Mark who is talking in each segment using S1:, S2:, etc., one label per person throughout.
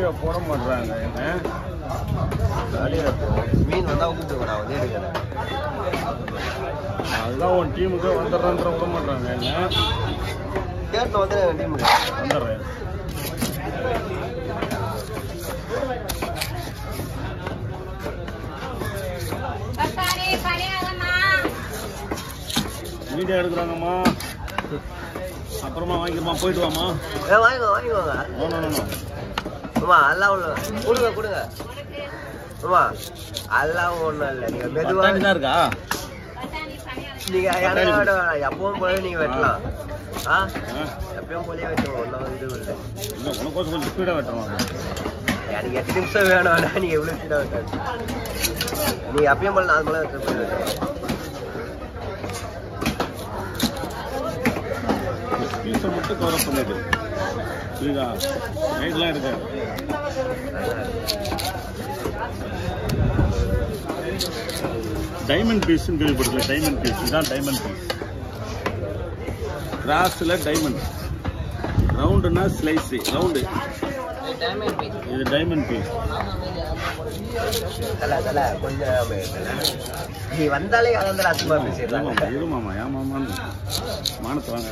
S1: Video போட மாட்டாங்க என்ன
S2: மீன் வந்தா கூப்பிட்டு வந்து எடுக்கிறேன்.
S1: அதுதான் உன் டீமுக்கு வந்துடுறேன்ற விட மாட்டாங்க என்ன
S2: கேட்டு வந்து டீமுக்கு
S1: வந்துடுறேன். வீடியோ எடுக்கிறாங்கம்மா, அப்புறமா வாங்கிக்கிறமா, போயிட்டு வாமா.
S2: வாங்கிக்கோங்க. ஆமா எல்லாம் கொடுங்க கொடுங்க. ஆமா எல்லாம் ஒண்ணும் இல்லை, நீங்க மெதுவா
S1: தான் இருக்கா.
S2: நீங்க எப்பவும் போல நீங்க வெட்டலாம். எப்பயும் போலயே வெட்டுவோம், ஒன்றும் இது இல்லை.
S1: உனக்கு கொஞ்சம் ஸ்பீடாக வெட்டணும்.
S2: எனக்கு 8 நிமிஷம் வேணும்னா நீங்க எவ்வளவு ஸ்பீடா வெட்டாது. நீங்க எப்பயும் போல நார்மலா வெட்டுறோம்.
S1: பீஸை மட்டும் கவர் பண்ணிடு. புரியுதா? நைட்லாம் இருக்காது. டைமண்ட் பீஸ்ன்னு கேள்விப்பட்டிருக்கேன். டைமண்ட் பீஸ் இதுதான் டைமண்ட் பீஸ். கிராஸில் டைமண்ட், ரவுண்டுன்னா ஸ்லைஸு ரவுண்டு. இது டைமண்ட் பீஸ்.
S2: கொஞ்சம் நீ வந்தாலே வந்து அசுமா பேசிடலாம்.
S1: இருமாமா ஏமாமான்னு மானத்தை வாங்க.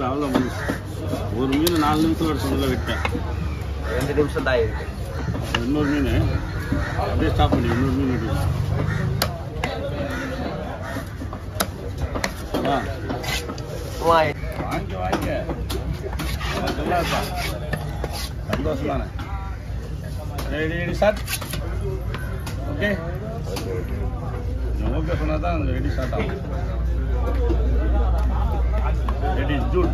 S1: அவ்வளோ ஒரு மீன் 4 நிமிஷம் எடுத்து விட்டேன்.
S2: 2 நிமிஷம் தான் இருக்கு.
S1: இன்னொரு மீன் அப்படியே ஸ்டாப் பண்ணி இன்னொரு மீன் எடுத்து வாங்க வாங்க. சந்தோஷம் தானே. Ready start. ஓகே ஓகே சொன்னா தான் அந்த ரெடி ஸ்டார்ட் ஆகும். ரெடி ஜூட்.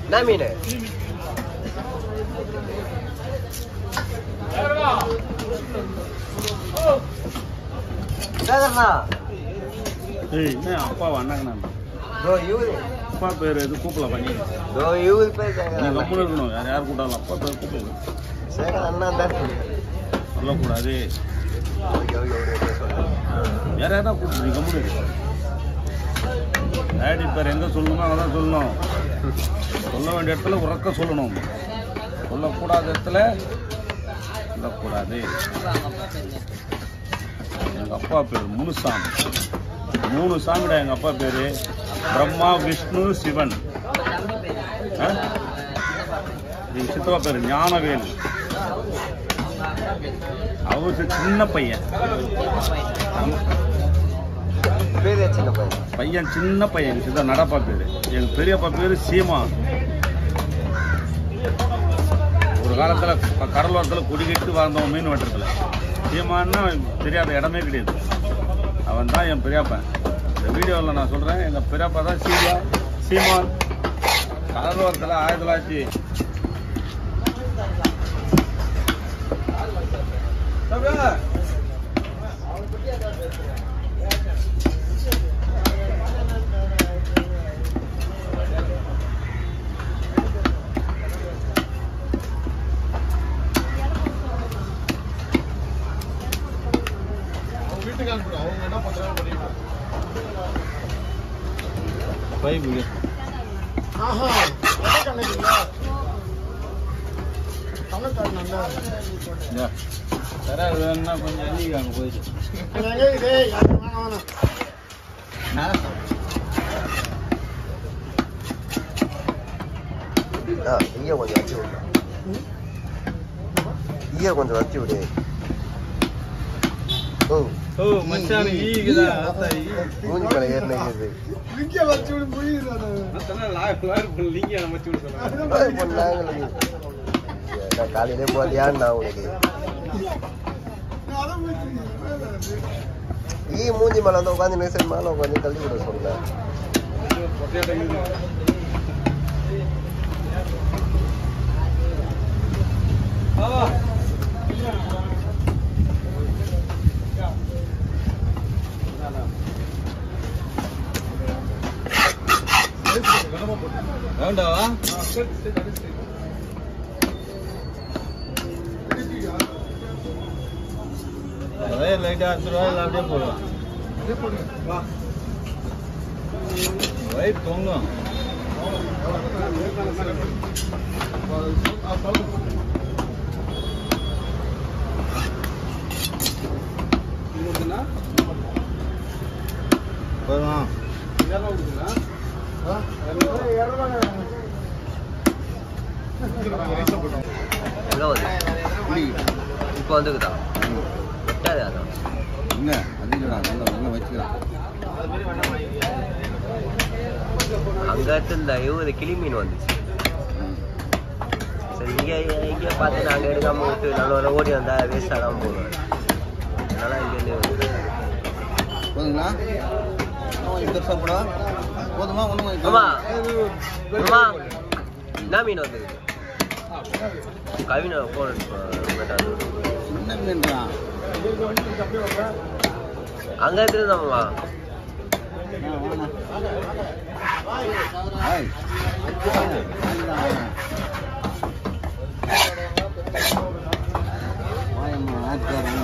S2: என்ன மீன்?
S1: அப்பா வந்தாங்கண்ணா. அப்பா பேர் எது கூப்பிடலாம் பண்ணி கம்முன்னு இருக்கணும். யார் கூட்டாலும் அப்பா பேர் கூப்பிடலாம். சொல்லக்கூடாது. யாரையா தான் கூப்பிட்டு கம்முன்னு இருக்கு. டேடி பேர் எங்கே சொல்லணுமோ அங்கே தான் சொல்லணும். சொல்ல வேண்டிய இடத்துல உறக்க சொல்லணும். சொல்லக்கூடாத இடத்துல சொல்லக்கூடாது. எங்கள் அப்பா பேர் முனுசாமி. 3 சாமிடா எங்கள் அப்பா பேர். பிரம்மா, விஷ்ணு, சிவன். எங்கள் சித்தப்பா பேர் ஞானவேல். அவருக்கு சின்ன பையன். பையன் சின்ன பையன். சித்த நடப்பா பேரு. எங்க பெரியப்பா பேரு சீமா. ஒரு காலத்துல கடலோரத்துல குடிக்கிட்டு வாழ்ந்தவன் மீன் வெட்டுறதுல. சீமான்னா தெரியாத இடமே கிடையாது. அவன் தான் என் பெரியப்பன். இந்த வீடியோவில் நான் சொல்றேன், எங்க பெரியப்பா தான் சீமான். கடலோரத்துல 1900 வேணும்னா கொஞ்சம் எண்ணிக்காங்க போயிட்டு.
S2: கொஞ்சம் வச்சு விடு.
S1: மச்சான் ஈகுதா
S2: மூஞ்சி மேல ஏறினது லிங்க வச்சு விடு. புரியுதா? நான் சொன்னா லாய் லாய் லிங்க வச்சு விடு சொன்னா. நான் காலையிலே போதியான்னு உனக்கு மூஞ்சி மேல வந்து உட்காந்து நேசன் மேல உட்காந்து தள்ளி விட சொன்னேன்
S1: வேண்டாவா அதே லைட்டா 10 ரூபாய் அப்படியே போடுவான் ரைட் தொங்கும் போதும்
S2: இப்போ வந்துக்குதா வெட்டாது அதான்
S1: இல்லை அதிகம் வச்சுக்கலாம்
S2: அங்க இந்த இவரு கிளி மீன் வந்துச்சு சரி இங்கே பார்த்து நாங்கள் எடுக்காம விட்டு நல்ல ஓடி வந்தா வேஸ்ட் ஆகாம போடுவோம் அதனால இங்கேருந்து
S1: போதுங்களா சாப்பிடா போதுமா ஒன்றும்
S2: ஆமா ஆமா என்ன மீன் வந்துருக்கு கவினை போன்
S1: என்ன மீன்றான்
S2: அங்க எடுத்துருந்தாம்மா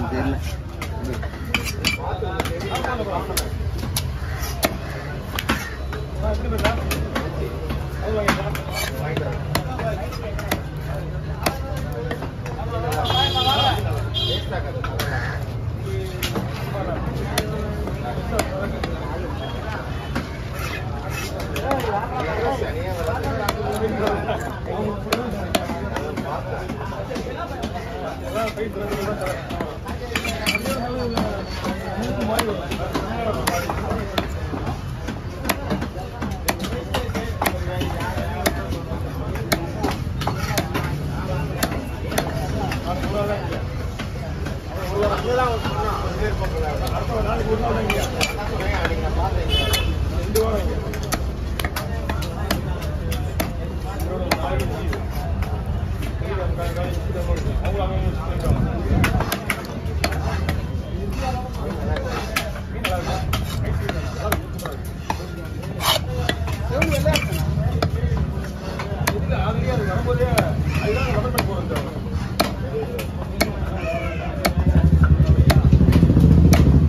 S1: தெரியல